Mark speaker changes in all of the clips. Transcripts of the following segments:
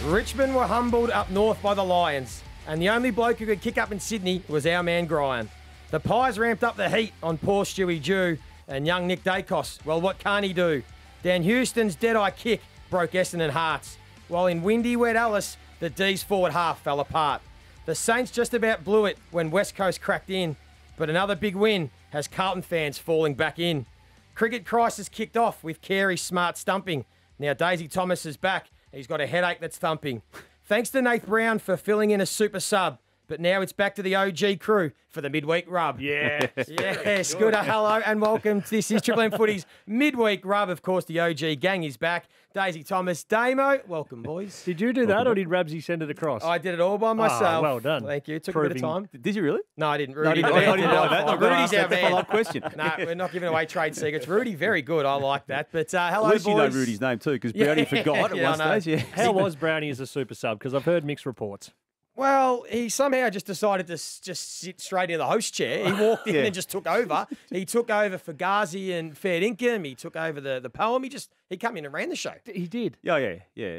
Speaker 1: Richmond were humbled up north by the Lions, and the only bloke who could kick up in Sydney was our man Gryan. The Pies ramped up the heat on poor Stuart Dew and young Nick Dacos. Well, what can't he do? Dan Houston's dead-eye kick broke Essendon hearts, while in windy, wet Alice, the Dees forward half fell apart. The Saints just about blew it when West Coast cracked in, but another big win has Carlton fans falling back in. Cricket crisis kicked off with Carey's smart stumping. Now Daisy Thomas is back. He's got a headache that's thumping. Thanks to Nath Brown for filling in a super sub. But now it's back to the OG crew for the Midweek Rub.
Speaker 2: Yes.
Speaker 1: Yes. Good. Hello and welcome. This is Triple M Footy's Midweek Rub. Of course, the OG gang is back. Daisy Thomas, Damo. Welcome, boys.
Speaker 2: Did you do that or did Rabsy send it across?
Speaker 1: I did it all by myself.
Speaker 2: Well done.
Speaker 1: Thank you. It took a bit of time.
Speaker 3: Did you really?
Speaker 1: No, I didn't.
Speaker 3: No, I didn't know that.
Speaker 1: Rudy's our man.
Speaker 3: Follow-up question.
Speaker 1: No, we're not giving away trade secrets. Rudy, very good. I like that. But hello,
Speaker 3: At least
Speaker 1: boys.
Speaker 3: you know Rudy's name too, because Browny forgot at one stage. Yeah.
Speaker 2: How was Browny as a super sub? Because I've heard mixed reports.
Speaker 1: Well, he somehow just decided to just sit straight in the host chair. He walked in and just took over. He took over Fugazi and fair Dinkum. He took over the poem. He came in and ran the show.
Speaker 2: He did.
Speaker 3: Yeah.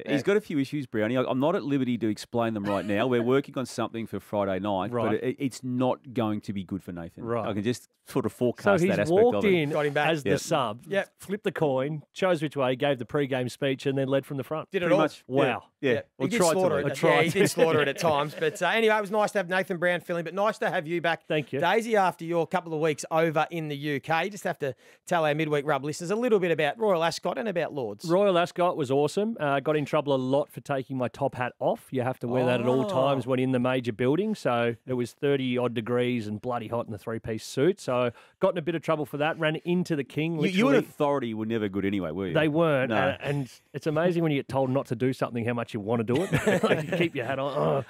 Speaker 3: He's got a few issues, Browny. I'm not at liberty to explain them right now. We're working on something for Friday night,
Speaker 2: Right.
Speaker 3: but it's not going to be good for Nathan.
Speaker 2: Right.
Speaker 3: I can just sort of
Speaker 2: So
Speaker 3: forecast
Speaker 2: he's
Speaker 3: that aspect
Speaker 2: walked
Speaker 3: of it.
Speaker 2: in
Speaker 1: Got him back.
Speaker 2: as the
Speaker 3: Yep.
Speaker 2: sub,
Speaker 1: Yep.
Speaker 2: flipped the coin, chose which way, gave the pre-game speech, and then led from the front.
Speaker 1: Did it
Speaker 3: Pretty
Speaker 1: all.
Speaker 3: much.
Speaker 2: Wow.
Speaker 3: Yeah.
Speaker 1: He did
Speaker 3: tried to
Speaker 1: slaughter
Speaker 3: lead.
Speaker 1: it. Yeah, he did slaughter it at times. But anyway, it was nice to have Nathan Brown filling, but nice to have you back.
Speaker 2: Thank you.
Speaker 1: Daisy, after your couple of weeks over in the UK. You just have to tell our Midweek Rub listeners a little bit about Royal Ascot and about Lords.
Speaker 2: Royal Ascot was awesome. Got in trouble a lot for taking my top hat off. You have to wear that at all times when in the major building. So it was 30-odd degrees and bloody hot in the three-piece suit. So got in a bit of trouble for that. Ran into the king.
Speaker 3: You and authority were never good anyway, were you?
Speaker 2: They weren't.
Speaker 3: No.
Speaker 2: And it's amazing when you get told not to do something, how much you want to do it. Like you keep your hat on.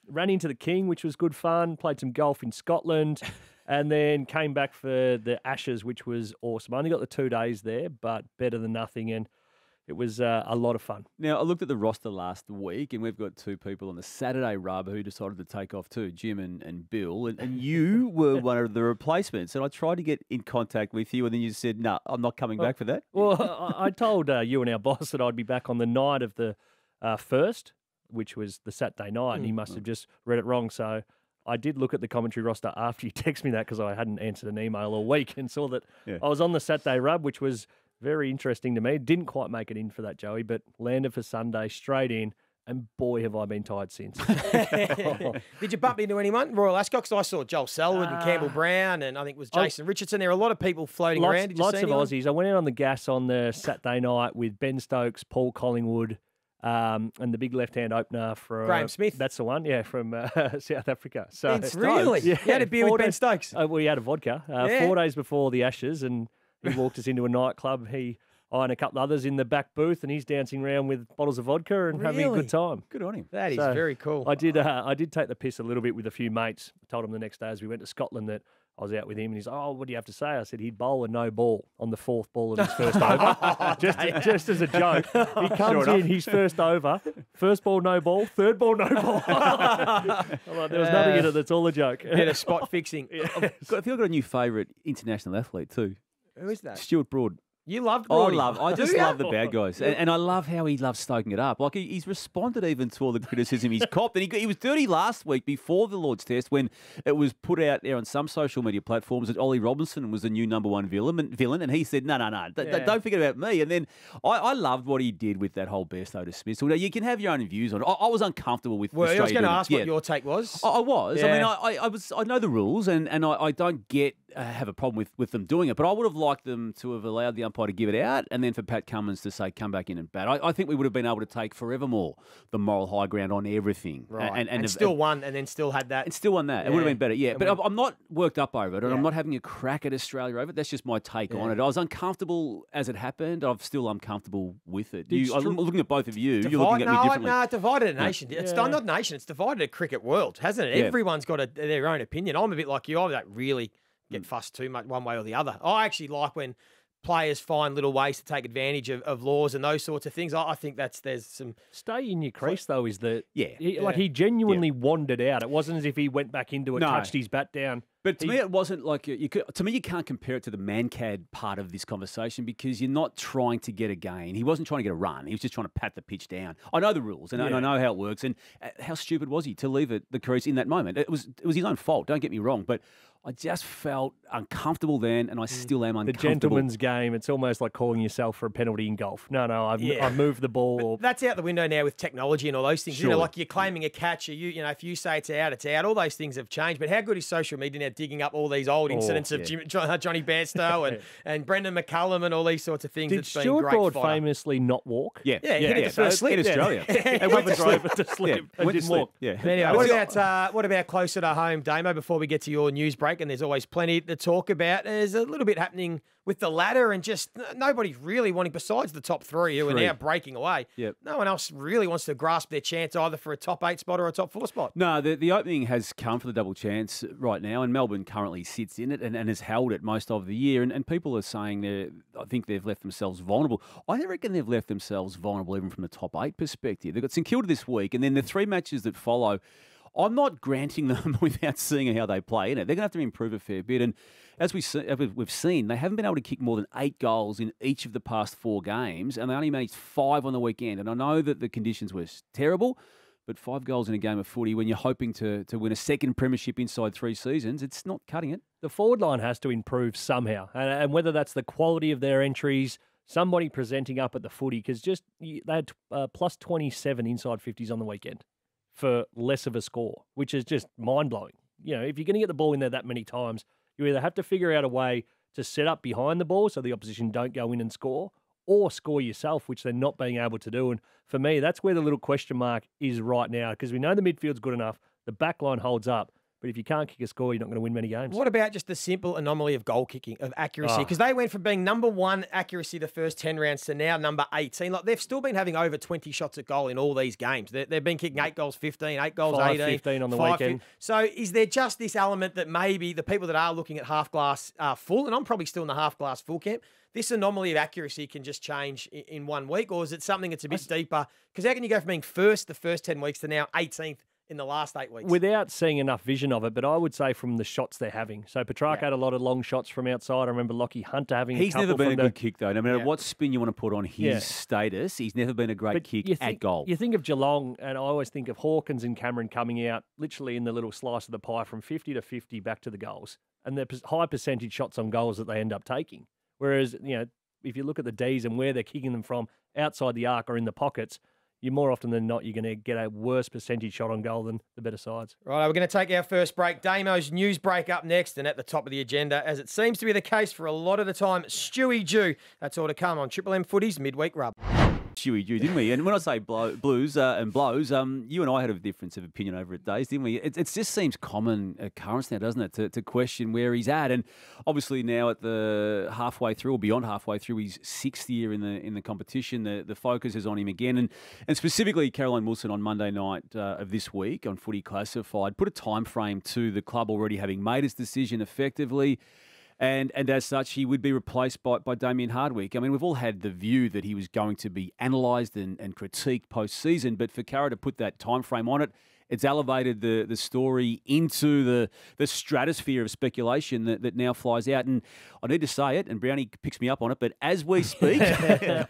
Speaker 2: Ran into the king, which was good fun. Played some golf in Scotland. And then came back for the Ashes, which was awesome. I only got the 2 days there, but better than nothing. And it was a lot of fun.
Speaker 3: Now, I looked at the roster last week, and we've got two people on the Saturday rub who decided to take off too, Jim and Bill. And you were one of the replacements. And I tried to get in contact with you, and then you said, no, I'm not coming back for that.
Speaker 2: Well, I told you and our boss that I'd be back on the night of the first, which was the Saturday night, and he must have just read it wrong. So I did look at the commentary roster after you texted me that because I hadn't answered an email all week and saw that I was on the Saturday rub, which was very interesting to me. Didn't quite make it in for that, Joey, but landed for Sunday straight in, and boy, have I been tired since.
Speaker 1: Did you bump into anyone, Royal Ascot? Because I saw Joel Selwood and Campbell Brown, and I think it was Jason Richardson. There were a lot of people floating around. Did you
Speaker 2: lots
Speaker 1: see
Speaker 2: of
Speaker 1: anyone?
Speaker 2: Aussies. I went out on the gas on the Saturday night with Ben Stokes, Paul Collingwood, and the big left-hand opener from
Speaker 1: Graham Smith.
Speaker 2: That's the one, from South Africa. So
Speaker 1: It's really?
Speaker 2: Yeah,
Speaker 1: You had a beer with
Speaker 2: 4
Speaker 1: Ben
Speaker 2: days-
Speaker 1: Stokes?
Speaker 2: We had a vodka. 4 days before the Ashes, and he walked us into a nightclub. I and a couple others in the back booth, and he's dancing around with bottles of vodka and having a
Speaker 1: Really?
Speaker 2: good time.
Speaker 3: Good on him.
Speaker 1: That is
Speaker 2: So,
Speaker 1: very cool.
Speaker 2: I did take the piss a little bit with a few mates. I told him the next day as we went to Scotland that I was out with him, and he's like, "Oh, what do you have to say?" I said he'd bowl a no ball on the 4th ball of his first over, just as a joke. He comes in, his first over, first ball no ball, third ball no ball. I'm like, there was nothing in it. That's all a joke.
Speaker 1: Bit of spot fixing.
Speaker 3: I feel I've got a new favourite international athlete too.
Speaker 1: Who is that?
Speaker 3: Stuart Broad.
Speaker 1: You loved Browny.
Speaker 3: I just
Speaker 1: Do ya?
Speaker 3: love the bad guys. And I love how he loves stoking it up. Like, he's responded even to all the criticism he's copped. And he was dirty last week before the Lord's Test when it was put out there on some social media platforms that Ollie Robinson was the new #1 villain. And he said, no, don't forget about me. And then I loved what he did with that whole Bairstow dismissal. Now, you can have your own views on it. I was uncomfortable with
Speaker 1: Well, I was
Speaker 3: Australia
Speaker 1: going to
Speaker 3: doing it.
Speaker 1: ask what your take was.
Speaker 3: I was.
Speaker 1: Yeah.
Speaker 3: I mean, I know the rules, and I don't have a problem with them doing it. But I would have liked them to have allowed the umpire to give it out, and then for Pat Cummins to say, come back in and bat. I think we would have been able to take forevermore the moral high ground on everything.
Speaker 1: Right. And still won, and then still had that.
Speaker 3: And still won that. It would have been better, yeah.
Speaker 1: And
Speaker 3: But I'm not worked up over it, and
Speaker 1: Yeah.
Speaker 3: I'm not having a crack at Australia over it. That's just my take on it. I was uncomfortable as it happened. I'm still uncomfortable with it. I'm looking at both of you. You're looking at me differently.
Speaker 1: No, divided a nation. It's not a nation. It's divided a cricket world, hasn't it?
Speaker 3: Yeah.
Speaker 1: Everyone's got their own opinion. I'm a bit like you. I don't really get fussed too much one way or the other. I actually like when players find little ways to take advantage of laws and those sorts of things. I think there's some...
Speaker 2: Stay in your crease, though, is the...
Speaker 3: Yeah.
Speaker 2: He genuinely wandered out. It wasn't as if he went back into it,
Speaker 3: No.
Speaker 2: touched his bat down.
Speaker 3: But to me, it wasn't like you could. To me, you can't compare it to the man-cad part of this conversation because you're not trying to get a gain. He wasn't trying to get a run. He was just trying to pat the pitch down. I know the rules and I know how it works. And how stupid was he to leave the crease in that moment? It was his own fault. Don't get me wrong, but I just felt uncomfortable then, and I still am uncomfortable.
Speaker 2: The gentleman's game, it's almost like calling yourself for a penalty in golf. No, I've moved the ball. Or...
Speaker 1: That's out the window now with technology and all those things.
Speaker 3: Sure.
Speaker 1: Like you're claiming a catch, or if you say it's out, it's out. All those things have changed. But how good is social media now digging up all these old incidents of Johnny Bairstow and Brendan McCullum and all these sorts of things?
Speaker 2: Did Stuart Broad famously not walk?
Speaker 1: Yeah, he hit it first slip
Speaker 3: in Australia.
Speaker 2: It went to slip and didn't walk.
Speaker 3: Yeah.
Speaker 1: Anyway, what about closer to home, Damo, before we get to your news break? And there's always plenty to talk about. There's a little bit happening with the ladder and just nobody's really wanting, besides the top three who are now breaking away, no one else really wants to grasp their chance either for a top 8 spot or a top 4 spot.
Speaker 3: No, the opening has come for the double chance right now, and Melbourne currently sits in it and has held it most of the year. And people are saying I think they've left themselves vulnerable. I reckon they've left themselves vulnerable even from the top 8 perspective. They've got St Kilda this week, and then the 3 matches that follow, I'm not granting them without seeing how they play in it. They're going to have to improve a fair bit. And as we've seen, they haven't been able to kick more than 8 goals in each of the past 4 games, and they only managed 5 on the weekend. And I know that the conditions were terrible, but 5 goals in a game of footy when you're hoping to win a second premiership inside 3 seasons, it's not cutting it.
Speaker 2: The forward line has to improve somehow, and whether that's the quality of their entries, somebody presenting up at the footy, because they had plus 27 inside 50s on the weekend for less of a score, which is just mind-blowing. If you're going to get the ball in there that many times, you either have to figure out a way to set up behind the ball so the opposition don't go in and score, or score yourself, which they're not being able to do. And for me, that's where the little question mark is right now, because we know the midfield's good enough, the back line holds up, but if you can't kick a score, you're not going to win many games.
Speaker 1: What about just the simple anomaly of goal kicking, of accuracy? Because they went from being number 1 accuracy the first 10 rounds to now number 18. Like, they've still been having over 20 shots at goal in all these games. They've been kicking 8 goals 15, 8 goals 18.
Speaker 2: 15 on the weekend.
Speaker 1: So is there just this element that maybe the people that are looking at half glass full, and I'm probably still in the half glass full camp, this anomaly of accuracy can just change in 1 week? Or is it something that's a bit deeper? Because how can you go from being first the first 10 weeks to now 18th in the last 8 weeks?
Speaker 2: Without seeing enough vision of it, but I would say from the shots they're having. So Petrarca had a lot of long shots from outside. I remember Lockie Hunter having a couple.
Speaker 3: He's never been a good kick, though. No matter what spin you want to put on his status, he's never been a great kick at goal.
Speaker 2: You think of Geelong, and I always think of Hawkins and Cameron coming out literally in the little slice of the pie from 50 to 50 back to the goals. And they're high percentage shots on goals that they end up taking. Whereas, if you look at the Dees and where they're kicking them from outside the arc or in the pockets, you more often than not, you're going to get a worse percentage shot on goal than the better sides.
Speaker 1: Right, we're going to take our first break. Damo's news break up next, and at the top of the agenda, as it seems to be the case for a lot of the time, Stewie Dew. That's all to come on Triple M Footy's Midweek Rub.
Speaker 3: Stewie Dew, didn't we? And when I say blues and blows, you and I had a difference of opinion over it, Days, didn't we? It just seems common occurrence now, doesn't it, to question where he's at. And obviously now at the halfway through or beyond halfway through his 6th year in the competition, the focus is on him again. And specifically, Caroline Wilson on Monday night of this week on Footy Classified put a time frame to the club already having made its decision effectively. And as such, he would be replaced by Damien Hardwick. I mean, we've all had the view that he was going to be analysed and critiqued post-season, but for Cara to put that time frame on it, it's elevated the story into the stratosphere of speculation that now flies out. And I need to say it, and Brownie picks me up on it, but as we speak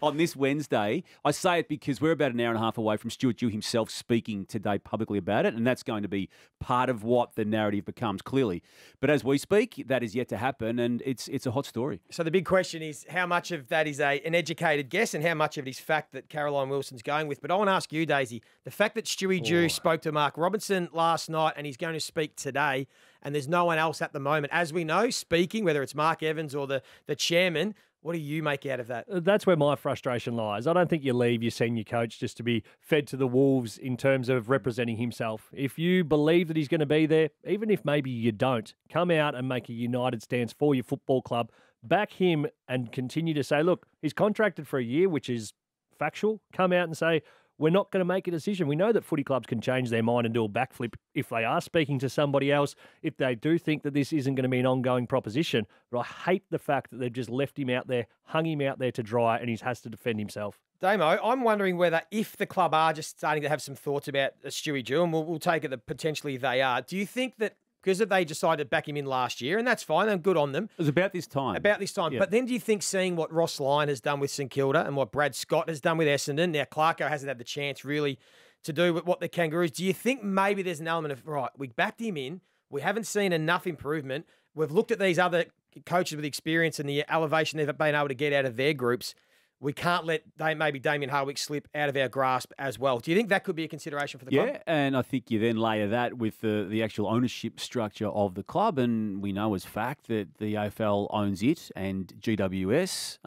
Speaker 3: on this Wednesday, I say it because we're about an hour and a half away from Stuart Dew himself speaking today publicly about it, and that's going to be part of what the narrative becomes, clearly. But as we speak, that is yet to happen, and it's a hot story.
Speaker 1: So the big question is how much of that is an educated guess and how much of it is fact that Caroline Wilson's going with. But I want to ask you, Daisy, the fact that Stewie Dew spoke to Mark Robinson last night and he's going to speak today, and there's no one else at the moment, as we know, speaking, whether it's Mark Evans or the chairman. What do you make out of that?
Speaker 2: That's where my frustration lies. I don't think you leave your senior coach just to be fed to the wolves in terms of representing himself. If you believe that he's going to be there, even if maybe you don't, come out and make a united stance for your football club. Back him and continue to say, look, he's contracted for a year, which is factual. Come out and say, we're not going to make a decision. We know that footy clubs can change their mind and do a backflip if they are speaking to somebody else, if they do think that this isn't going to be an ongoing proposition. But I hate the fact that they've just left him out there, hung him out there to dry, and he has to defend himself.
Speaker 1: Damo, I'm wondering whether if the club are just starting to have some thoughts about Stewie Dew, and we'll take it that potentially they are, do you think that, because they decided to back him in last year, and that's fine, and good on them.
Speaker 3: It was about this time.
Speaker 1: About this time.
Speaker 3: Yeah.
Speaker 1: But then do you think seeing what Ross Lyon has done with St Kilda and what Brad Scott has done with Essendon, now Clarko hasn't had the chance really to do with what the Kangaroos, do you think maybe there's an element of, right, we backed him in, we haven't seen enough improvement, we've looked at these other coaches with experience and the elevation they've been able to get out of their groups, we can't let maybe Damien Hardwick slip out of our grasp as well. Do you think that could be a consideration for the club?
Speaker 3: Yeah, and I think you then layer that with the actual ownership structure of the club, and we know as fact that the AFL owns it and GWS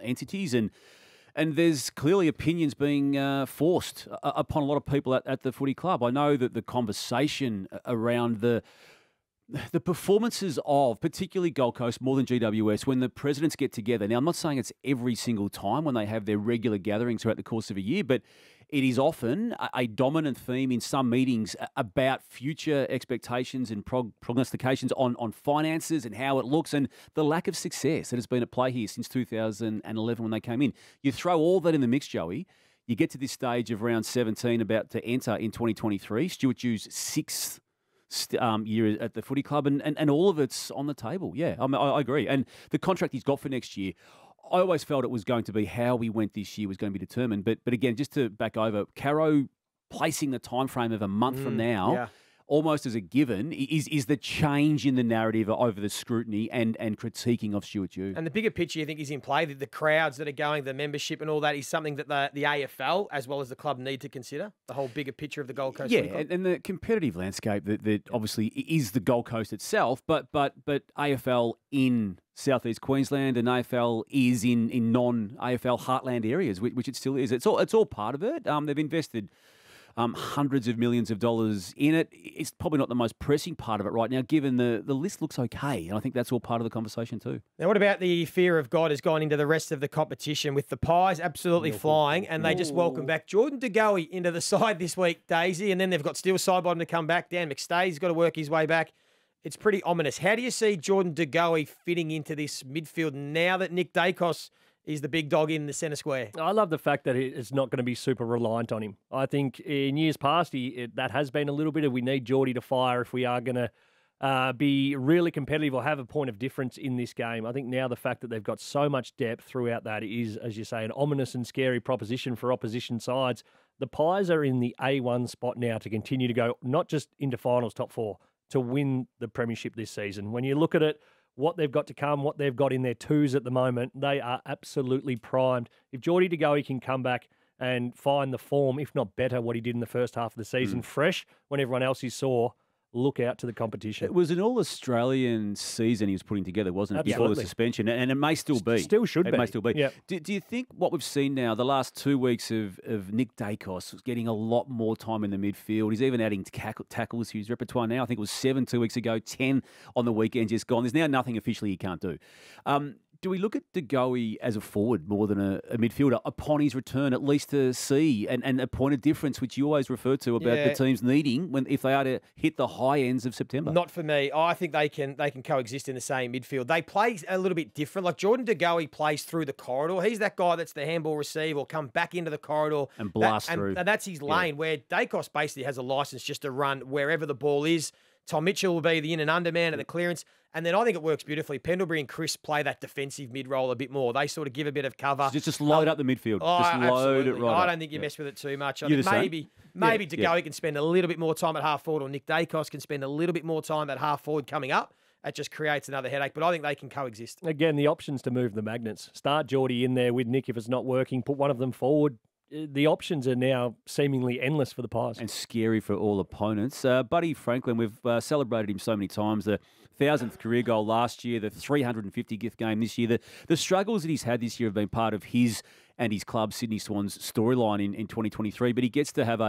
Speaker 3: entities, and there's clearly opinions being forced upon a lot of people at the footy club. I know that the conversation around the performances of particularly Gold Coast more than GWS when the presidents get together. Now, I'm not saying it's every single time when they have their regular gatherings throughout the course of a year, but it is often a dominant theme in some meetings about future expectations and prognostications on finances and how it looks and the lack of success that has been at play here since 2011 when they came in. You throw all that in the mix, Joey. You get to this stage of round 17 about to enter in 2023. Stuart Dew's sixth year at the footy club, and all of it's on the table. Yeah, I agree. And the contract he's got for next year, I always felt it was going to be how we went this year was going to be determined. But again, just to back over, Caro placing the time frame of a month from now, almost as a given, is the change in the narrative over the scrutiny and critiquing of Stuart Dew.
Speaker 1: And the bigger picture, you think, is in play. The crowds that are going, the membership and all that is something that the AFL, as well as the club, need to consider? The whole bigger picture of the Gold Coast.
Speaker 3: Yeah, and the competitive landscape that obviously is the Gold Coast itself, but AFL in Southeast Queensland and AFL is in non-AFL heartland areas, which it still is. It's all part of it. They've invested hundreds of millions of dollars in it. It's probably not the most pressing part of it right now, given the list looks okay. And I think that's all part of the conversation too.
Speaker 1: Now, what about the fear of God has gone into the rest of the competition with the Pies absolutely flying, and they just welcome back Jordan De Goey into the side this week, Daisy, and then they've got Steele Sidebottom to come back. Dan McStay's got to work his way back. It's pretty ominous. How do you see Jordan De Goey fitting into this midfield now that Nick Dacos is the big dog in the centre square?
Speaker 2: I love the fact that it's not going to be super reliant on him. I think in years past, that has been a little bit of we need Geordie to fire if we are going to be really competitive or have a point of difference in this game. I think now the fact that they've got so much depth throughout that is, as you say, an ominous and scary proposition for opposition sides. The Pies are in the A1 spot now to continue to go not just into finals, top four, to win the premiership this season. When you look at it, what they've got to come, what they've got in their twos at the moment, they are absolutely primed. If Geordie De Goey can come back and find the form, if not better, what he did in the first half of the season, fresh when everyone else is sore, look out to the competition.
Speaker 3: It was an all-Australian season he was putting together, wasn't it, before the suspension? And it may still be.
Speaker 2: Still should be.
Speaker 3: It may still be.
Speaker 2: Yep.
Speaker 3: Do you think what we've seen now, the last 2 weeks of Nick Dacos getting a lot more time in the midfield, he's even adding tackles to his repertoire now. I think it was 7 2 weeks ago, 10 on the weekend just gone. There's now nothing officially he can't do. Do we look at De Goey as a forward more than a midfielder upon his return, at least to see and a point of difference, which you always refer to about the teams needing if they are to hit the high ends of September?
Speaker 1: Not for me. I think they can coexist in the same midfield. They play a little bit different. Like Jordan De Goey plays through the corridor. He's that guy that's the handball receive or come back into the corridor
Speaker 3: and blast through.
Speaker 1: And that's his lane, where Dacos basically has a license just to run wherever the ball is. Tom Mitchell will be the in and under man at the clearance. And then I think it works beautifully. Pendlebury and Chris play that defensive mid-roll a bit more. They sort of give a bit of cover.
Speaker 3: So just load up the midfield. Just load it right
Speaker 1: I
Speaker 3: up.
Speaker 1: don't think you mess with it too much. I
Speaker 3: You're
Speaker 1: think maybe De Goey can spend a little bit more time at half forward, or Nick Dacos can spend a little bit more time at half forward coming up. That just creates another headache. But I think they can coexist.
Speaker 2: Again, the options to move the magnets. Start Geordie in there with Nick if it's not working. Put one of them forward. The options are now seemingly endless for the Pies.
Speaker 3: And scary for all opponents. Buddy Franklin, we've celebrated him so many times. The 1,000th career goal last year, the 350th game this year. The struggles that he's had this year have been part of his and his club, Sydney Swans, storyline in 2023. But he gets to have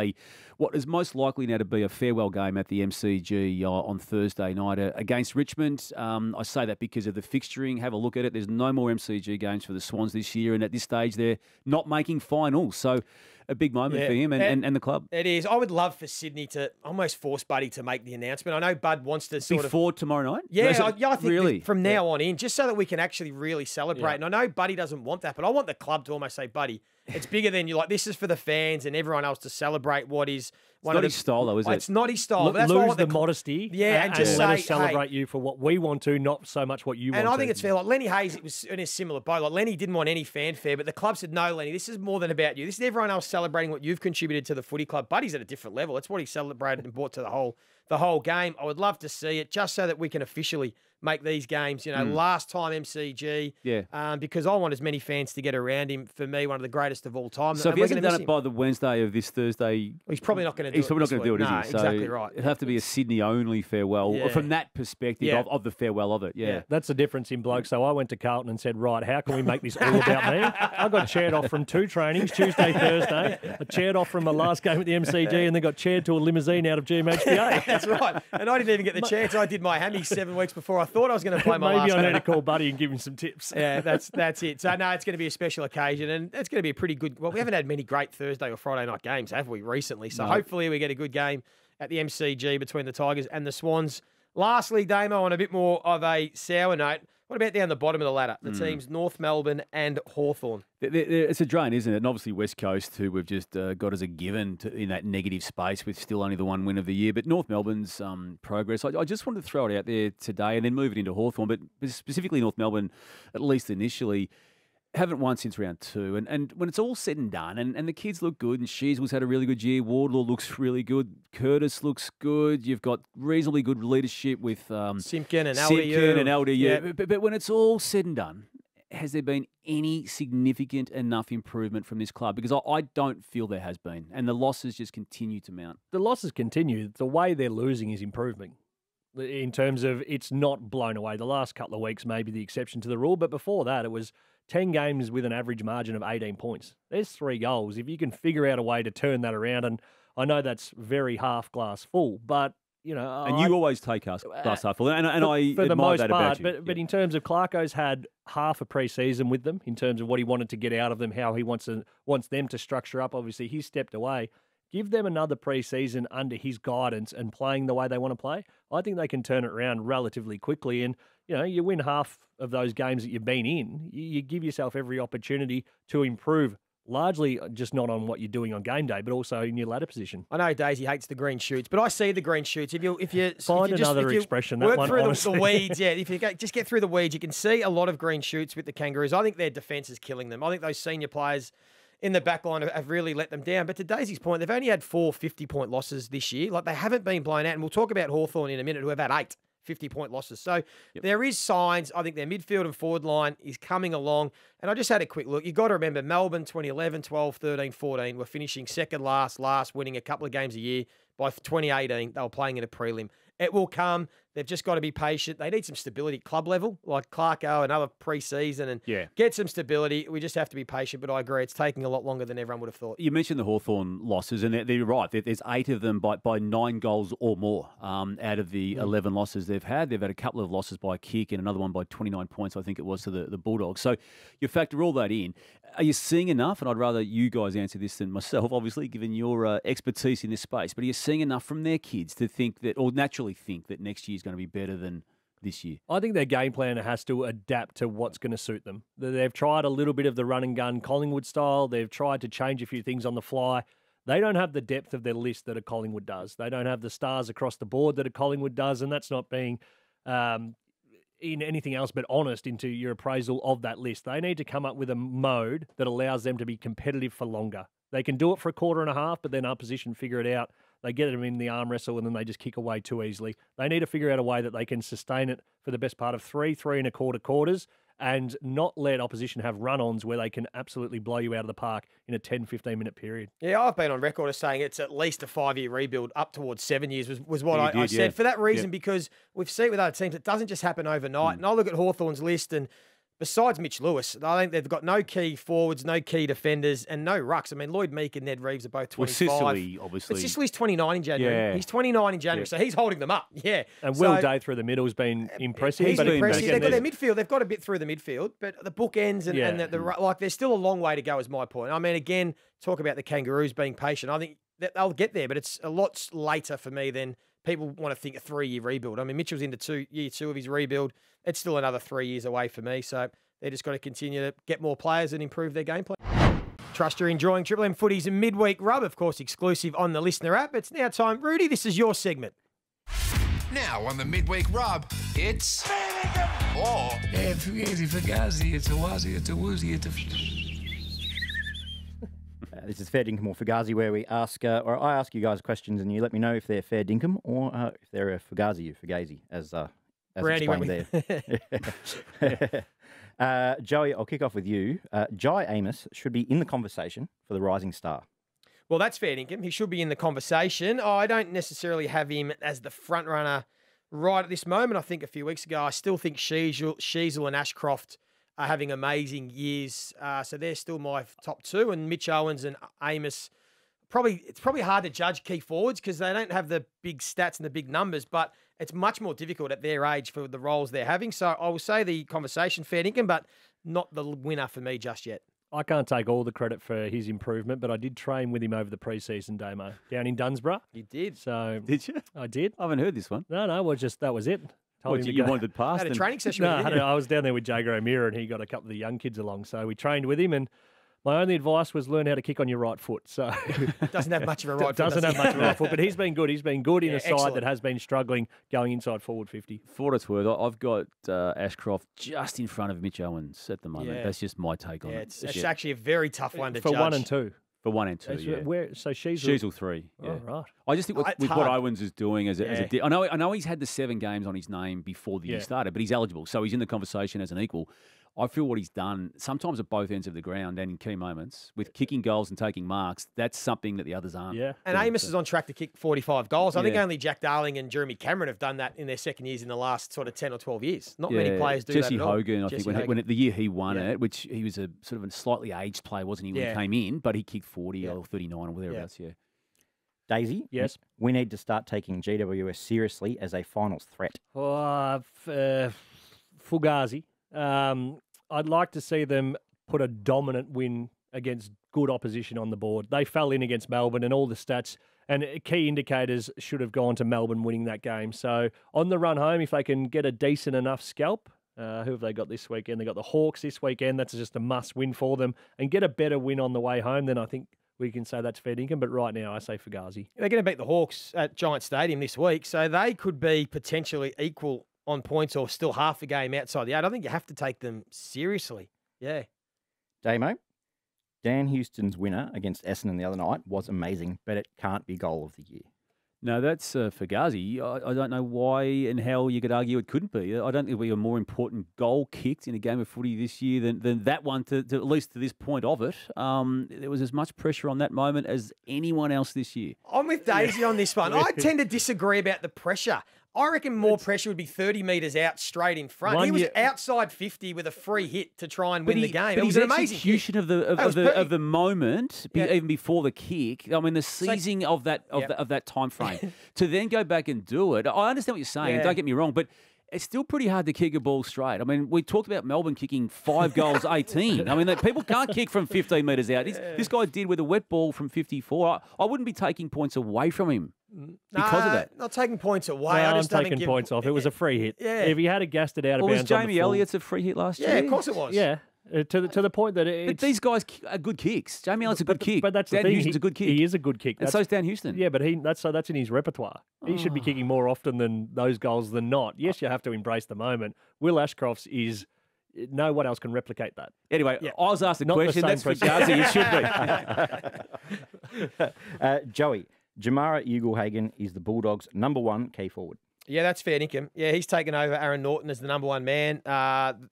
Speaker 3: what is most likely now to be a farewell game at the MCG on Thursday night against Richmond. I say that because of the fixturing. Have a look at it. There's no more MCG games for the Swans this year. And at this stage, they're not making finals. So a big moment for him and the club.
Speaker 1: It is. I would love for Sydney to almost force Buddy to make the announcement. I know Bud wants to
Speaker 3: before tomorrow night?
Speaker 1: Yeah, I think
Speaker 3: really?
Speaker 1: From now on in, just so that we can actually really celebrate. And I know Buddy doesn't want that, but I want the club to almost say, Buddy, It's bigger than you. Like, this is for the fans and everyone else to celebrate what is one
Speaker 3: not
Speaker 1: of
Speaker 3: his style, though, is it?
Speaker 1: It's not his style. But that's why I
Speaker 2: Lose
Speaker 1: want
Speaker 2: the modesty,
Speaker 1: and just
Speaker 2: let
Speaker 1: say,
Speaker 2: us celebrate you for what we want to, not so much what you want.
Speaker 1: And I
Speaker 2: to.
Speaker 1: think it's fair. Like Lenny Hayes, it was in a similar boat. Like Lenny didn't want any fanfare, but the club said, "No, Lenny, this is more than about you. This is everyone else celebrating what you've contributed to the footy club." Buddy's at a different level. It's what he celebrated and brought to the whole game. I would love to see it, just so that we can officially make these games, last time MCG.
Speaker 3: Yeah.
Speaker 1: Because I want as many fans to get around him. For me, one of the greatest of all time.
Speaker 3: So if he hasn't done it by the Wednesday of this Thursday,
Speaker 1: he's probably not going to do it.
Speaker 3: He's probably not going to do it, is he? So
Speaker 1: exactly right.
Speaker 3: It'd have to be a Sydney-only farewell from that perspective of the farewell of it. Yeah.
Speaker 2: That's the difference in bloke. So I went to Carlton and said, right, how can we make this all about me? I got chaired off from 2 trainings, Tuesday, Thursday. I chaired off from my last game at the MCG and then got chaired to a limousine out of GMHBA.
Speaker 1: That's right. And I didn't even get the chance. I did my hammy 7 weeks before I thought I was going to play my
Speaker 2: Maybe
Speaker 1: last
Speaker 2: I
Speaker 1: game.
Speaker 2: need to call Buddy and give him some tips.
Speaker 1: Yeah, that's it. So, no, it's going to be a special occasion and it's going to be a pretty good... Well, we haven't had many great Thursday or Friday night games, have we, recently? So hopefully we get a good game at the MCG between the Tigers and the Swans. Lastly, Damo, on a bit more of a sour note, what about down the bottom of the ladder? The teams North Melbourne and Hawthorn.
Speaker 3: It's a drain, isn't it? And obviously West Coast, who we've just got as a given in that negative space with still only the 1 win of the year. But North Melbourne's progress, I just wanted to throw it out there today and then move it into Hawthorn. But specifically North Melbourne, at least initially, haven't won since round 2. And when it's all said and done, and the kids look good, and Sheaswell's had a really good year, Wardlaw looks really good, Curtis looks good, you've got reasonably good leadership with
Speaker 1: Simpkin and LDU.
Speaker 3: Yeah. But when it's all said and done, has there been any significant enough improvement from this club? Because I don't feel there has been, and the losses just continue to mount.
Speaker 2: The losses continue. The way they're losing is improving. In terms of it's not blown away. The last couple of weeks may be the exception to the rule, but before that it was 10 games with an average margin of 18 points. There's 3 goals. If you can figure out a way to turn that around, and I know that's very half glass full, but,
Speaker 3: you always take us glass half full, and I
Speaker 2: for the
Speaker 3: admire
Speaker 2: most
Speaker 3: that
Speaker 2: part,
Speaker 3: about you.
Speaker 2: But in terms of Clarko's had half a pre-season with them, in terms of what he wanted to get out of them, how he wants them to structure up. Obviously, he's stepped away. Give them another pre-season under his guidance and playing the way they want to play. I think they can turn it around relatively quickly. And, you win half of those games that you've been in, you give yourself every opportunity to improve, largely just not on what you're doing on game day, but also in your ladder position.
Speaker 1: I know Daisy hates the green shoots, but I see the green shoots. If you
Speaker 2: Find another expression, that
Speaker 1: work
Speaker 2: one,
Speaker 1: through
Speaker 2: honestly.
Speaker 1: the weeds, if you just get through the weeds, you can see a lot of green shoots with the Kangaroos. I think their defence is killing them. I think those senior players in the back line have really let them down. But to Daisy's point, they've only had 4 50-point losses this year. Like, they haven't been blown out. And we'll talk about Hawthorn in a minute, who have had 8 50-point losses. So there is signs. I think their midfield and forward line is coming along. And I just had a quick look. You've got to remember, Melbourne 2011, 12, 13, 14 were finishing second last, winning a couple of games a year. By 2018, they were playing in a prelim. It will come. They've just got to be patient. They need some stability club level, like Clarko, another pre-season, and get some stability. We just have to be patient, but I agree, it's taking a lot longer than everyone would have thought.
Speaker 3: You mentioned the Hawthorn losses, and they're right. There's 8 of them by 9 goals or more out of the 11 losses they've had. They've had a couple of losses by a kick and another one by 29 points, I think it was, to the Bulldogs. So you factor all that in. Are you seeing enough? And I'd rather you guys answer this than myself, obviously, given your expertise in this space. But are you seeing enough from their kids to think that, or naturally think that next year's going to be better than this year?
Speaker 2: I think their game plan has to adapt to what's going to suit them. They've tried a little bit of the run and gun Collingwood style. They've tried to change a few things on the fly. They don't have the depth of their list that a Collingwood does. They don't have the stars across the board that a Collingwood does, and that's not being in anything else but honest into your appraisal of that list. They need to come up with a mode that allows them to be competitive for longer. They can do it for a quarter and a half, but then opposition figure it out. They get them in the arm wrestle and then they just kick away too easily. They need to figure out a way that they can sustain it for the best part of 3 3.25 quarters and not let opposition have run-ons where they can absolutely blow you out of the park in a 10, 15-minute period.
Speaker 1: Yeah, I've been on record as saying it's at least a 5-year rebuild, up towards 7 years was what I said. For that reason, because we've seen it with other teams, it doesn't just happen overnight. And I look at Hawthorn's list, and besides Mitch Lewis, I think they've got no key forwards, no key defenders, and no rucks. I mean, Lloyd Meek and Ned Reeves are both 25.
Speaker 3: Well, Sicily, obviously.
Speaker 1: But Sicily's 29 in January.
Speaker 3: Yeah.
Speaker 1: He's 29 in January, so he's holding them up. Yeah.
Speaker 2: And Will Day through the middle has been impressive.
Speaker 1: He's
Speaker 2: but
Speaker 1: been impressive.
Speaker 2: again,
Speaker 1: They've got their midfield. They've got a bit through the midfield, but the bookends and like, there's still a long way to go is my point. I mean, again, talk about the Kangaroos being patient. I think that they'll get there, but it's a lot later for me than people want to think a 3-year rebuild. I mean, Mitchell's into year 2 of his rebuild. It's still another 3 years away for me, so they just got to continue to get more players and improve their gameplay. Trust you're enjoying Triple M Footy's Midweek Rub, of course, exclusive on the Listener app. It's now time. Rudy, this is your segment.
Speaker 4: Now on the Midweek Rub, it's... Or...
Speaker 5: Yeah, Fugazi, it's a wazi, it's a woozy, it's a...
Speaker 6: This is Fair Dinkum or Fugazi, where we ask, or I ask you guys questions and you let me know if they're Fair Dinkum or if they're a Fugazi or Fugazi, as
Speaker 1: Browny
Speaker 6: explained there. Joey, I'll kick off with you. Jye Amiss should be in the conversation for the Rising Star.
Speaker 1: Well, that's fair dinkum. He should be in the conversation. I don't necessarily have him as the front runner right at this moment. I think a few weeks ago, I still think Sheasel and Ashcroft are having amazing years. So they're still my top two. And Mitch Owens and Amiss, it's probably hard to judge key forwards because they don't have the big stats and the big numbers, but it's much more difficult at their age for the roles they're having. So I will say the conversation, fair dinkum, but not the winner for me just yet.
Speaker 2: I can't take all the credit for his improvement, but I did train with him over the pre-season, Damo, down in Dunsborough.
Speaker 1: You did?
Speaker 2: So
Speaker 3: Did you?
Speaker 2: I did.
Speaker 3: I haven't heard this one.
Speaker 2: No, that was it. Told him to
Speaker 3: You
Speaker 2: go.
Speaker 3: wandered past.
Speaker 1: Had a
Speaker 3: and-
Speaker 1: training session
Speaker 2: No,
Speaker 1: with him.
Speaker 2: I was down there with Jye Amiss and he got a couple of the young kids along. So we trained with him and my only advice was learn how to kick on your right foot. So
Speaker 1: Doesn't have much of a right foot.
Speaker 2: doesn't have much of a right foot, but he's been good. He's been good in
Speaker 1: Yeah,
Speaker 2: a side
Speaker 1: excellent.
Speaker 2: that has been struggling going inside forward 50.
Speaker 3: For what it's worth, I've got Ashcroft just in front of Mitch Owens at the moment.
Speaker 1: Yeah.
Speaker 3: That's just my take on
Speaker 1: Yeah,
Speaker 3: it.
Speaker 1: it's actually a very tough one to
Speaker 2: For
Speaker 1: judge.
Speaker 2: 1 and 2.
Speaker 3: For 1 and 2,
Speaker 2: That's
Speaker 3: yeah.
Speaker 2: So she's
Speaker 3: Sheasel 3. Yeah.
Speaker 2: Oh, right.
Speaker 3: I just think with,
Speaker 1: It's
Speaker 3: with what
Speaker 1: hard.
Speaker 3: Owens is doing as a
Speaker 1: Yeah.
Speaker 3: I know he's had the 7 games on his name before the year
Speaker 2: Yeah.
Speaker 3: started, but he's eligible, so he's in the conversation as an equal. I feel what he's done sometimes at both ends of the ground and in key moments with kicking goals and taking marks. That's something that the others aren't.
Speaker 2: Yeah.
Speaker 1: And Amiss is on track to kick 45 goals. I think
Speaker 3: Yeah.
Speaker 1: only Jack Darling and Jeremy Cameron have done that in their second years in the last sort of 10 or 12 years. Not many players do
Speaker 3: Jesse
Speaker 1: that at all.
Speaker 3: Hogan, I
Speaker 1: Jesse
Speaker 3: think,
Speaker 1: Hogan.
Speaker 3: when the year he won
Speaker 1: Yeah.
Speaker 3: it, which he was a sort of a slightly aged player, wasn't he, when
Speaker 1: Yeah.
Speaker 3: he came in? But he kicked 40
Speaker 1: Yeah.
Speaker 3: or 39 or thereabouts, yeah.
Speaker 6: Daisy,
Speaker 2: Yes.
Speaker 6: we need to start taking GWS seriously as a finals threat.
Speaker 2: Fugazi. I'd like to see them put a dominant win against good opposition on the board. They fell in against Melbourne and all the stats and key indicators should have gone to Melbourne winning that game. So on the run home, if they can get a decent enough scalp, who have they got this weekend? They got the Hawks this weekend. That's just a must win for them. And get a better win on the way home, then I think we can say that's fair dinkum. But right now, I say Fugazi.
Speaker 1: They're going to beat the Hawks at Giant Stadium this week, so they could be potentially equal on points or still half a game outside the 8. I think you have to take them seriously. Yeah.
Speaker 6: Damo, Dan Houston's winner against Essendon the other night was amazing, but it can't be goal of the year.
Speaker 3: No, that's Fugazi. I don't know why and how you could argue it couldn't be. I don't think we a more important goal kicked in a game of footy this year than that one, to at least to this point of it. There was as much pressure on that moment as anyone else this year.
Speaker 1: I'm with Daisy on this one. I tend to disagree about the pressure. I reckon more pressure would be 30 metres out straight in front.
Speaker 2: One
Speaker 1: He was
Speaker 2: year-
Speaker 1: outside 50 with a free hit to try and win the game.
Speaker 3: But
Speaker 1: It was
Speaker 3: his
Speaker 1: an amazing kick.
Speaker 3: execution of
Speaker 1: That was
Speaker 3: the
Speaker 1: perfect.
Speaker 3: moment,
Speaker 1: Yeah.
Speaker 3: even before the kick. I mean, the seizing of that of that time frame to then go back and do it. I understand what you're saying.
Speaker 1: Yeah.
Speaker 3: Don't get me wrong, but it's still pretty hard to kick a ball straight. I mean, we talked about Melbourne kicking 5 goals, 18. I mean, people can't kick from 15 metres out. This guy did with a wet ball from 54. I wouldn't be taking points away from him because of that.
Speaker 1: Not taking points away.
Speaker 2: No,
Speaker 1: I
Speaker 2: I'm
Speaker 1: just don't
Speaker 2: taking
Speaker 1: give
Speaker 2: points off. It was a free hit.
Speaker 1: Yeah.
Speaker 2: If he had gassed it out of
Speaker 3: Well, was
Speaker 2: bounds on the
Speaker 3: Jamie
Speaker 2: full-
Speaker 3: Elliott's a free hit last
Speaker 1: Yeah,
Speaker 3: year?
Speaker 1: of course it was.
Speaker 2: Yeah. To the point that
Speaker 3: But
Speaker 2: it's...
Speaker 3: these guys are good kicks. Jamie Elliott's a good kick.
Speaker 2: But that's the
Speaker 3: Dan
Speaker 2: thing.
Speaker 3: Houston's a good kick.
Speaker 2: He is a good kick.
Speaker 3: And so's Dan Houston.
Speaker 2: Yeah, but that's in his repertoire. He should be kicking more often than those goals than not. Yes, you have to embrace the moment. Will Ashcroft's is no one else can replicate that.
Speaker 3: Anyway,
Speaker 1: Yeah.
Speaker 3: I was asked a
Speaker 2: Not the
Speaker 3: question.
Speaker 2: same
Speaker 3: That's for
Speaker 2: person.
Speaker 3: Fugazi. It should be.
Speaker 6: Joey, Jamarra Ugelhagen is the Bulldogs' #1 key forward.
Speaker 1: Yeah, that's fair dinkum. Yeah, he's taken over Aaron Norton as the #1 man.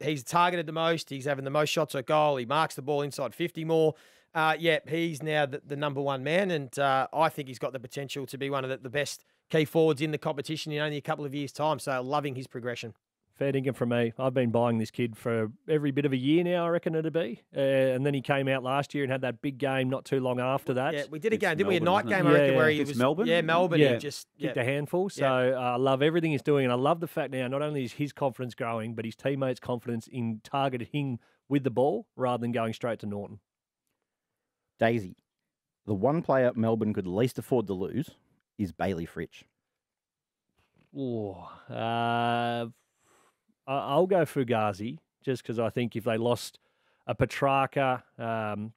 Speaker 1: He's targeted the most. He's having the most shots at goal. He marks the ball inside 50 more. He's now the #1 man, and I think he's got the potential to be one of the best key forwards in the competition in only a couple of years' time. So loving his progression.
Speaker 2: Fair dinkum from me. I've been buying this kid for every bit of a year now, I reckon it'd be. And then he came out last year and had that big game not too long after that.
Speaker 1: Yeah, we did a
Speaker 3: It's
Speaker 1: game, didn't we? A
Speaker 3: Melbourne,
Speaker 1: night
Speaker 3: isn't
Speaker 1: game,
Speaker 3: it?
Speaker 1: I reckon,
Speaker 2: Yeah,
Speaker 1: where
Speaker 2: yeah.
Speaker 1: he
Speaker 3: It's
Speaker 1: was.
Speaker 3: Melbourne?
Speaker 1: Yeah, Melbourne.
Speaker 2: Yeah.
Speaker 1: He just
Speaker 2: Kicked a handful. So I love everything he's doing. And I love the fact now, not only is his confidence growing, but his teammates' confidence in targeting with the ball rather than going straight to Norton.
Speaker 6: Daisy, the one player Melbourne could least afford to lose is Bailey Fritsch.
Speaker 2: I'll go Fugazi just because I think if they lost a Petrarca,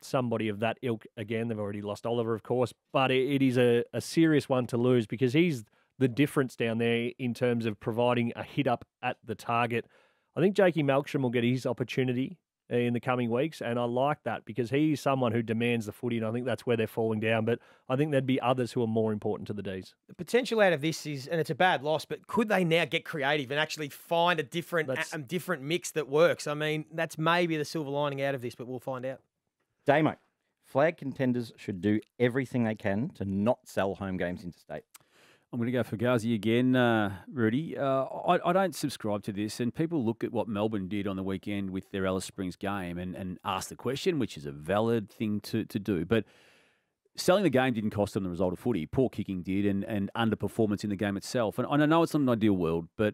Speaker 2: somebody of that ilk again. They've already lost Oliver, of course, but it is a serious one to lose because he's the difference down there in terms of providing a hit up at the target. I think Jakey Malcolm will get his opportunity in the coming weeks, and I like that because he's someone who demands the footy, and I think that's where they're falling down. But I think there'd be others who are more important to the D's.
Speaker 1: The potential out of this is, and it's a bad loss, but could they now get creative and actually find a different mix that works? I mean, that's maybe the silver lining out of this, but we'll find out.
Speaker 6: Damo, flag contenders should do everything they can to not sell home games interstate.
Speaker 3: I'm going to go Fugazi again, Rudy. I don't subscribe to this, and people look at what Melbourne did on the weekend with their Alice Springs game and ask the question, which is a valid thing to do. But selling the game didn't cost them the result of footy. Poor kicking did, and underperformance in the game itself. And I know it's not an ideal world, but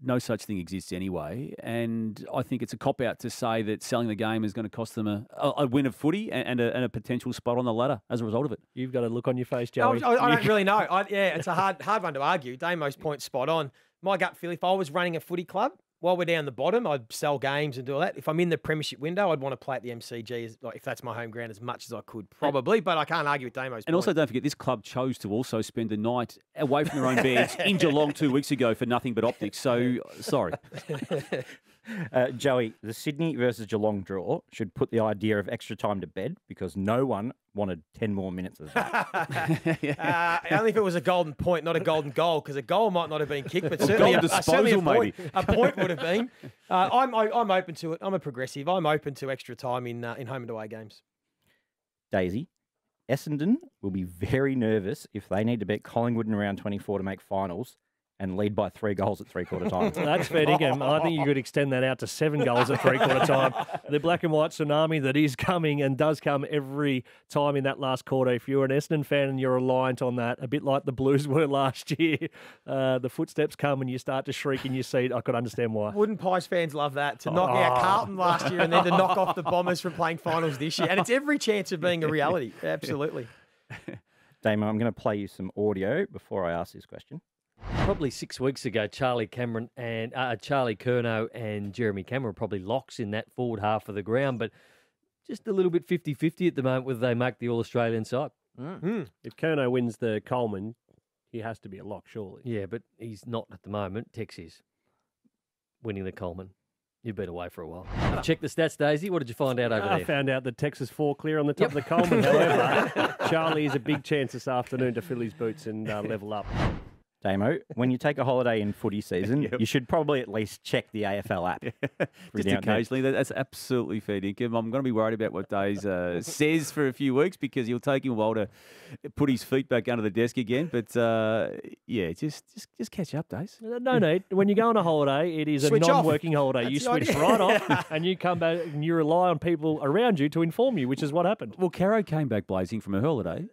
Speaker 3: no such thing exists anyway. And I think it's a cop-out to say that selling the game is going to cost them a win of footy and a potential spot on the ladder as a result of it.
Speaker 2: You've got a look on your face, Joey.
Speaker 1: I don't really know. It's a hard one to argue. Damo's point's spot on. My gut feel, if I was running a footy club, while we're down the bottom, I'd sell games and do all that. If I'm in the premiership window, I'd want to play at the MCG, if that's my home ground, as much as I could, probably. But I can't argue with Damo's point.
Speaker 3: And also, don't forget, this club chose to also spend the night away from their own beds in Geelong 2 weeks ago for nothing but optics. So, sorry.
Speaker 6: Joey, the Sydney versus Geelong draw should put the idea of extra time to bed because no one wanted 10 more minutes of that.
Speaker 1: Only if it was a golden point, not a golden goal, because a goal might not have been kicked, but certainly, a point would have been. I'm open to it. I'm a progressive. I'm open to extra time in home and away games.
Speaker 6: Daisy, Essendon will be very nervous if they need to beat Collingwood in round 24 to make finals and lead by 3 goals at three-quarter time.
Speaker 2: That's fair dinkum. I think you could extend that out to 7 goals at three-quarter time. The black and white tsunami that is coming and does come every time in that last quarter. If you're an Essendon fan and you're reliant on that, a bit like the Blues were last year, the footsteps come and you start to shriek in your seat. I could understand why.
Speaker 1: Wouldn't Pies fans love that? To knock out Carlton last year and then to knock off the Bombers from playing finals this year. And it's every chance of being a reality. Absolutely.
Speaker 6: Damo, I'm going to play you some audio before I ask this question.
Speaker 7: Probably 6 weeks ago, Charlie Curnow and Jeremy Cameron were probably locks in that forward half of the ground, but just a little bit 50-50 at the moment whether they make the All-Australian side.
Speaker 2: If Curnow wins the Coleman, he has to be a lock, surely.
Speaker 7: Yeah, but he's not at the moment. Tex is winning the Coleman. You've been away for a while. Check the stats, Daisy. What did you find out over there?
Speaker 2: I found out that Texas 4 clear on the top of the Coleman. However, Charlie is a big chance this afternoon to fill his boots and level up.
Speaker 6: Damo, when you take a holiday in footy season, you should probably at least check the AFL app.
Speaker 3: Just occasionally. That's absolutely fair dinkum. I'm going to be worried about what Days says for a few weeks because he'll take him a while to put his feet back under the desk again. But, just catch up, Days.
Speaker 2: No need. When you go on a holiday, it is a non-working holiday. You switch right off and you come back and you rely on people around you to inform you, which is what happened.
Speaker 3: Well, Caro came back blazing from her holiday.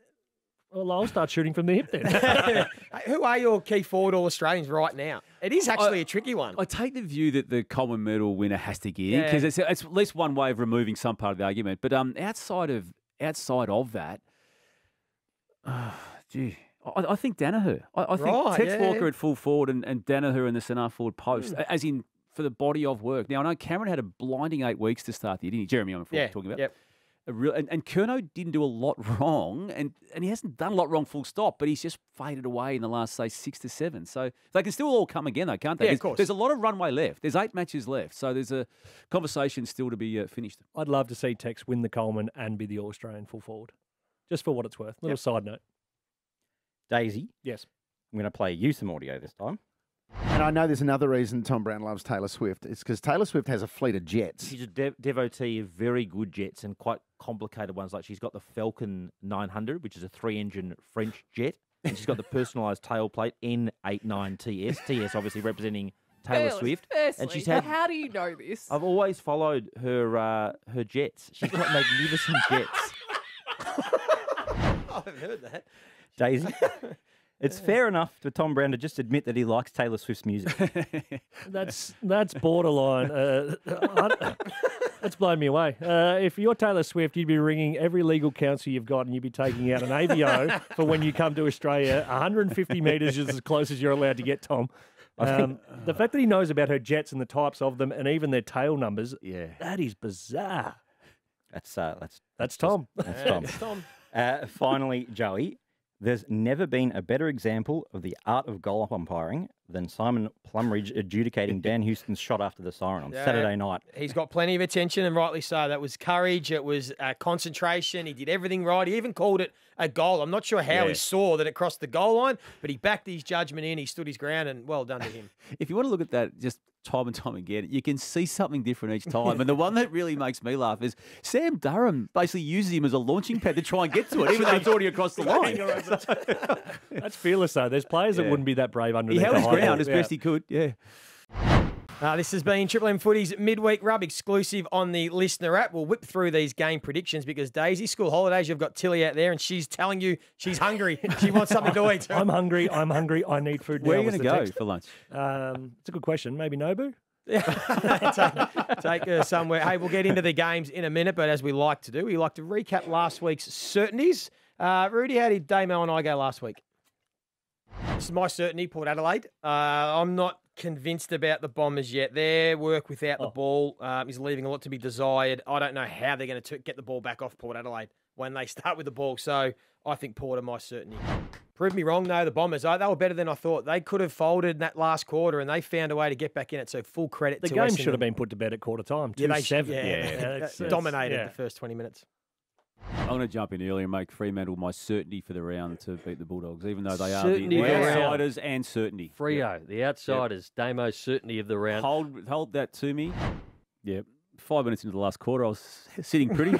Speaker 2: Well, I'll start shooting from the hip then.
Speaker 1: Who are your key forward All-Australians right now? It is actually a tricky one.
Speaker 3: I take the view that the Coleman medal winner has to get in because it's at least one way of removing some part of the argument. But outside of that, I think Danaher. I think Tex Walker at full forward and Danaher in the centre forward post, as in for the body of work. Now, I know Cameron had a blinding 8 weeks to start the year, didn't he? Jeremy, I'm talking about.
Speaker 1: Yep.
Speaker 3: And Curnow didn't do a lot wrong, and he hasn't done a lot wrong full stop, but he's just faded away in the last, say, 6 to 7. So they can still all come again, though, can't they?
Speaker 1: Yeah, of course.
Speaker 3: There's a lot of runway left. There's 8 matches left, so there's a conversation still to be finished.
Speaker 2: I'd love to see Tex win the Coleman and be the All-Australian full forward, just for what it's worth. Little side note.
Speaker 6: Daisy?
Speaker 2: Yes.
Speaker 6: I'm going to play you some audio this time.
Speaker 8: And I know there's another reason Tom Browne loves Taylor Swift. It's because Taylor Swift has a fleet of jets.
Speaker 9: She's a devotee of very good jets and quite complicated ones. Like she's got the Falcon 900, which is a 3-engine French jet. And she's got the personalised tailplate N89TS. TS obviously representing Taylor Swift.
Speaker 10: Firstly,
Speaker 9: and she's had.
Speaker 10: How do you know this?
Speaker 9: I've always followed her jets. She's got magnificent jets.
Speaker 1: I've heard that.
Speaker 6: Daisy? It's fair enough for Tom Browne to just admit that he likes Taylor Swift's music.
Speaker 2: That's borderline. That's blown me away. If you're Taylor Swift, you'd be ringing every legal counsel you've got and you'd be taking out an ABO for when you come to Australia. 150 metres is as close as you're allowed to get, Tom. The fact that he knows about her jets and the types of them and even their tail numbers, that is bizarre.
Speaker 6: That's
Speaker 2: Tom.
Speaker 6: That's Tom.
Speaker 1: It's Tom.
Speaker 6: Finally, Joey, there's never been a better example of the art of goal umpiring than Simon Plumridge adjudicating Dan Houston's shot after the siren on Saturday night.
Speaker 1: He's got plenty of attention, and rightly so. That was courage. It was concentration. He did everything right. He even called it a goal. I'm not sure how he saw that it crossed the goal line, but he backed his judgment in. He stood his ground, and well done to him.
Speaker 3: If you want to look at that just time and time again, you can see something different each time. And the one that really makes me laugh is Sam Durham basically uses him as a launching pad to try and get to it, even though it's already across the line.
Speaker 2: That's fearless, though. There's players that wouldn't be that brave under
Speaker 3: He
Speaker 2: there.
Speaker 3: held his ground as best he could,
Speaker 1: This has been Triple M Footy's Midweek Rub exclusive on the Listener app. We'll whip through these game predictions because Daisy, school holidays, you've got Tilly out there and she's telling you she's hungry. She wants something to eat.
Speaker 2: I'm hungry. I need food.
Speaker 3: Where are you
Speaker 2: going
Speaker 3: going
Speaker 2: to
Speaker 3: to go for lunch?
Speaker 2: It's a good question. Maybe Nobu?
Speaker 1: Take her somewhere. Hey, we'll get into the games in a minute, but as we like to do, we like to recap last week's certainties. Rudy, how did Damo and I go last week? This is my certainty, Port Adelaide. I'm not convinced about the Bombers yet. Their work without the ball is leaving a lot to be desired. I don't know how they're going to get the ball back off Port Adelaide when they start with the ball. So I think Port are my certainty. Prove me wrong, though. The Bombers, they were better than I thought. They could have folded in that last quarter, and they found a way to get back in it. So full credit to
Speaker 2: the game
Speaker 1: Essendon.
Speaker 2: should have been put to bed at quarter time. 2-7.
Speaker 1: Dominated the first 20 minutes.
Speaker 3: I'm going to jump in earlier and make Fremantle my certainty for the round to beat the Bulldogs, even though they are
Speaker 7: Certainty
Speaker 3: the
Speaker 7: of the round.
Speaker 3: outsiders and certainty.
Speaker 7: Freo, the outsiders, Damo's certainty of the round.
Speaker 3: Hold that to me. Yep. 5 minutes into the last quarter, I was sitting pretty.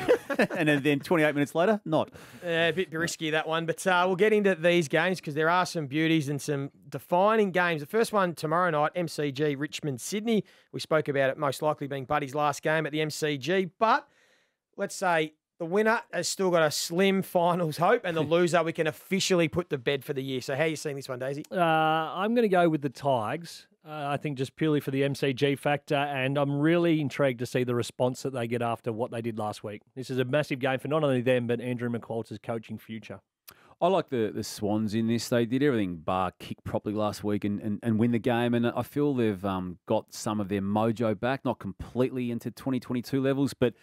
Speaker 3: And then 28 minutes later, not.
Speaker 1: A bit risky, that one. But we'll get into these games because there are some beauties and some defining games. The first one tomorrow night, MCG, Richmond, Sydney. We spoke about it most likely being Buddy's last game at the MCG. But let's say the winner has still got a slim finals hope, and the loser we can officially put to bed for the year. So how are you seeing this one, Daisy?
Speaker 2: I'm going to go with the Tigers. I think just purely for the MCG factor, and I'm really intrigued to see the response that they get after what they did last week. This is a massive game for not only them, but Andrew McQualter's coaching future.
Speaker 3: I like the Swans in this. They did everything bar kick properly last week and win the game. And I feel they've got some of their mojo back, not completely into 2022 levels, but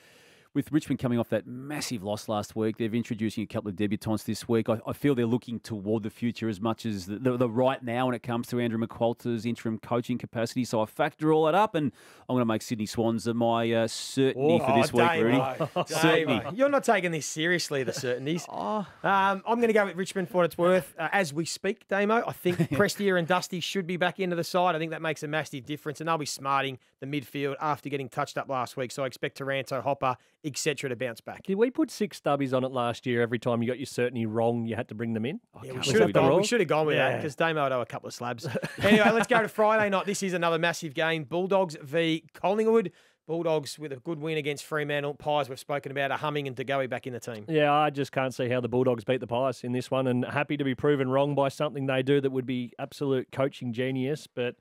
Speaker 3: with Richmond coming off that massive loss last week, they're introducing a couple of debutants this week. I feel they're looking toward the future as much as the right now when it comes to Andrew McQualter's interim coaching capacity. So I factor all that up, and I'm going to make Sydney Swans my certainty for this week, Rudy. Certainty.
Speaker 1: You're not taking this seriously, the certainties. I'm going to go with Richmond for what it's worth. As we speak, Damo, I think Prestia and Dusty should be back into the side. I think that makes a massive difference, and they'll be smarting the midfield after getting touched up last week. So I expect Taranto, Hopper, etc. to bounce back.
Speaker 2: Did we put 6 stubbies on it last year? Every time you got your certainty wrong, you had to bring them in?
Speaker 1: Yeah, we should have gone with that because Damo would owe a couple of slabs. Anyway, let's go to Friday night. This is another massive game. Bulldogs v Collingwood. Bulldogs with a good win against Fremantle. Pies we've spoken about are humming and to Goey back in the team.
Speaker 2: Yeah, I just can't see how the Bulldogs beat the Pies in this one, and happy to be proven wrong by something they do that would be absolute coaching genius. But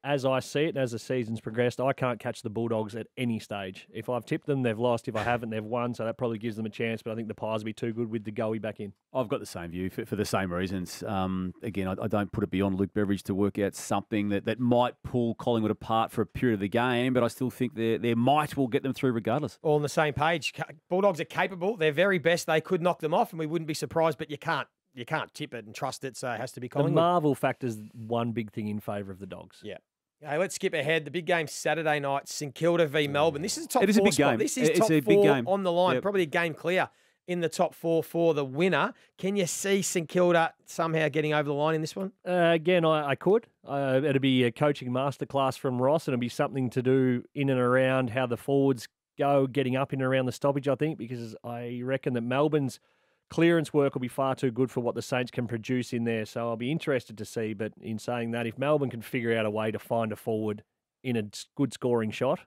Speaker 2: as I see it, and as the season's progressed, I can't catch the Bulldogs at any stage. If I've tipped them, they've lost. If I haven't, they've won. So that probably gives them a chance. But I think the Pies will be too good with the Goey back in.
Speaker 3: I've got the same view for the same reasons. Again, I don't put it beyond Luke Beveridge to work out something that might pull Collingwood apart for a period of the game, but I still think their might will get them through regardless.
Speaker 1: All on the same page. Bulldogs are capable. They're very best. They could knock them off, and we wouldn't be surprised, but you can't tip it and trust it, so it has to be Collingwood.
Speaker 2: The Marvel factor's one big thing in favour of the Dogs.
Speaker 1: Yeah. Okay, let's skip ahead. The big game Saturday night, St Kilda v Melbourne. This is a top
Speaker 3: It is a
Speaker 1: four
Speaker 3: big
Speaker 1: spot.
Speaker 3: game.
Speaker 1: This is
Speaker 3: It's
Speaker 1: top
Speaker 3: a big
Speaker 1: four
Speaker 3: game.
Speaker 1: on the line.
Speaker 3: Yep.
Speaker 1: Probably a game clear in the top 4 for the winner. Can you see St Kilda somehow getting over the line in this one?
Speaker 2: Again, I could. It'd be a coaching masterclass from Ross, and it'd be something to do in and around how the forwards go, getting up in and around the stoppage, I think, because I reckon that Melbourne's clearance work will be far too good for what the Saints can produce in there. So I'll be interested to see. But in saying that, if Melbourne can figure out a way to find a forward in a good scoring shot,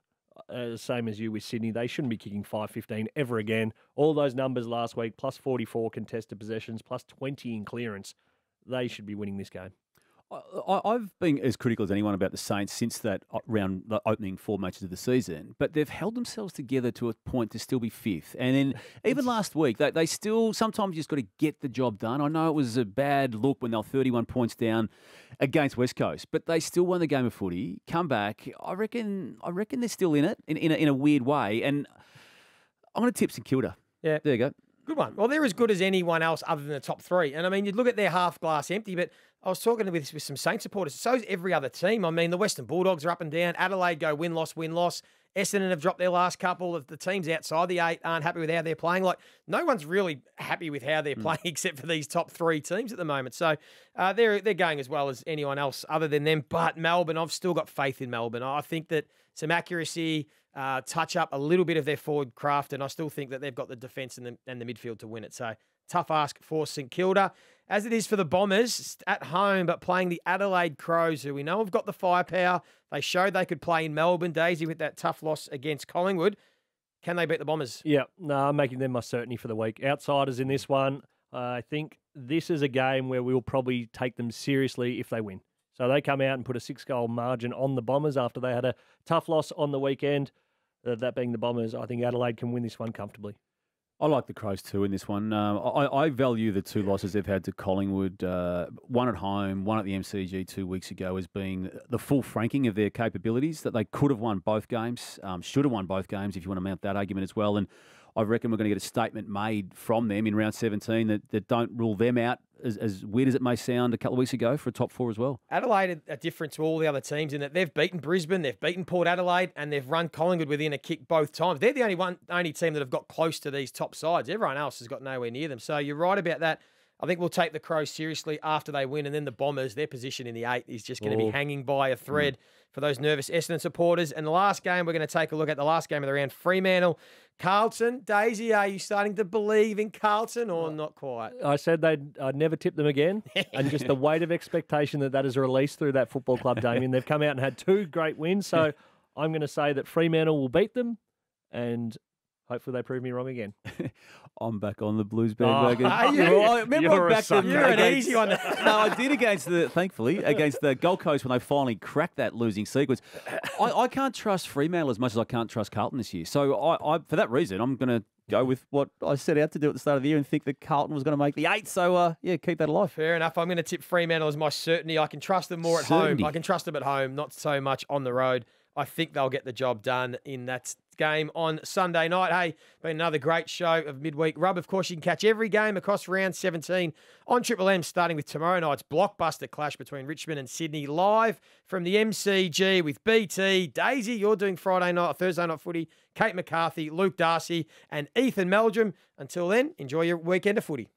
Speaker 2: same as you with Sydney, they shouldn't be kicking 5-15 ever again. All those numbers last week, plus 44 contested possessions, plus 20 in clearance, they should be winning this game.
Speaker 3: I've been as critical as anyone about the Saints since that round, the opening 4 matches of the season, but they've held themselves together to a point to still be 5th. And then even last week, they still sometimes just got to get the job done. I know it was a bad look when they were 31 points down against West Coast, but they still won the game of footy, come back. I reckon they're still in it in a weird way. And I'm going to tip St Kilda.
Speaker 1: Yeah.
Speaker 3: There you go.
Speaker 1: Good one. Well, they're as good as anyone else other than the top three. And I mean, you'd look at their half glass empty, but I was talking with some Saints supporters. So is every other team. I mean, the Western Bulldogs are up and down. Adelaide go win-loss, win-loss. Essendon have dropped their last couple. Of the teams outside the 8 aren't happy with how they're playing. Like, no one's really happy with how they're playing except for these top 3 teams at the moment. So they're going as well as anyone else other than them. But Melbourne, I've still got faith in Melbourne. I think that some accuracy, touch up a little bit of their forward craft, and I still think that they've got the defence and the midfield to win it. So tough ask for St Kilda. As it is for the Bombers, at home, but playing the Adelaide Crows, who we know have got the firepower. They showed they could play in Melbourne, Daisy, with that tough loss against Collingwood. Can they beat the Bombers?
Speaker 2: Yeah, no, I'm making them my certainty for the week. Outsiders in this one, I think this is a game where we'll probably take them seriously if they win. So they come out and put a 6-goal margin on the Bombers after they had a tough loss on the weekend. That being the Bombers, I think Adelaide can win this one comfortably.
Speaker 3: I like the Crows too in this one. I value the 2 losses they've had to Collingwood, one at home, one at the MCG 2 weeks ago, as being the full franking of their capabilities, that they could have won both games, should have won both games if you want to mount that argument as well. And I reckon we're going to get a statement made from them in round 17 that don't rule them out, as weird as it may sound a couple of weeks ago, for a top 4 as well.
Speaker 1: Adelaide are different to all the other teams in that they've beaten Brisbane, they've beaten Port Adelaide, and they've run Collingwood within a kick both times. They're the only team that have got close to these top sides. Everyone else has got nowhere near them. So you're right about that. I think we'll take the Crows seriously after they win, and then the Bombers, their position in the 8 is just going to be hanging by a thread for those nervous Essendon supporters. And the last game, we're going to take a look at the last game of the round, Fremantle, Carlton. Daisy, are you starting to believe in Carlton or not quite?
Speaker 2: I said I'd never tip them again, and just the weight of expectation that is released through that football club, Damien. They've come out and had 2 great wins, so I'm going to say that Fremantle will beat them, and hopefully they prove me wrong again.
Speaker 3: I'm back on the Blues bandwagon.
Speaker 1: You're an easy one.
Speaker 3: No, I did thankfully, against the Gold Coast when they finally cracked that losing sequence. I can't trust Fremantle as much as I can't trust Carlton this year. So I for that reason, I'm going to go with what I set out to do at the start of the year and think that Carlton was going to make the 8. So, keep that alive.
Speaker 1: Fair enough. I'm going to tip Fremantle as my certainty. I can trust them more at home. I can trust them at home, not so much on the road. I think they'll get the job done in that game on Sunday night. Hey, been another great show of Midweek Rub. Of course, you can catch every game across round 17 on Triple M, starting with tomorrow night's blockbuster clash between Richmond and Sydney, live from the MCG with BT. Daisy, you're doing Thursday night footy. Kate McCarthy, Luke Darcy, and Ethan Meldrum. Until then, enjoy your weekend of footy.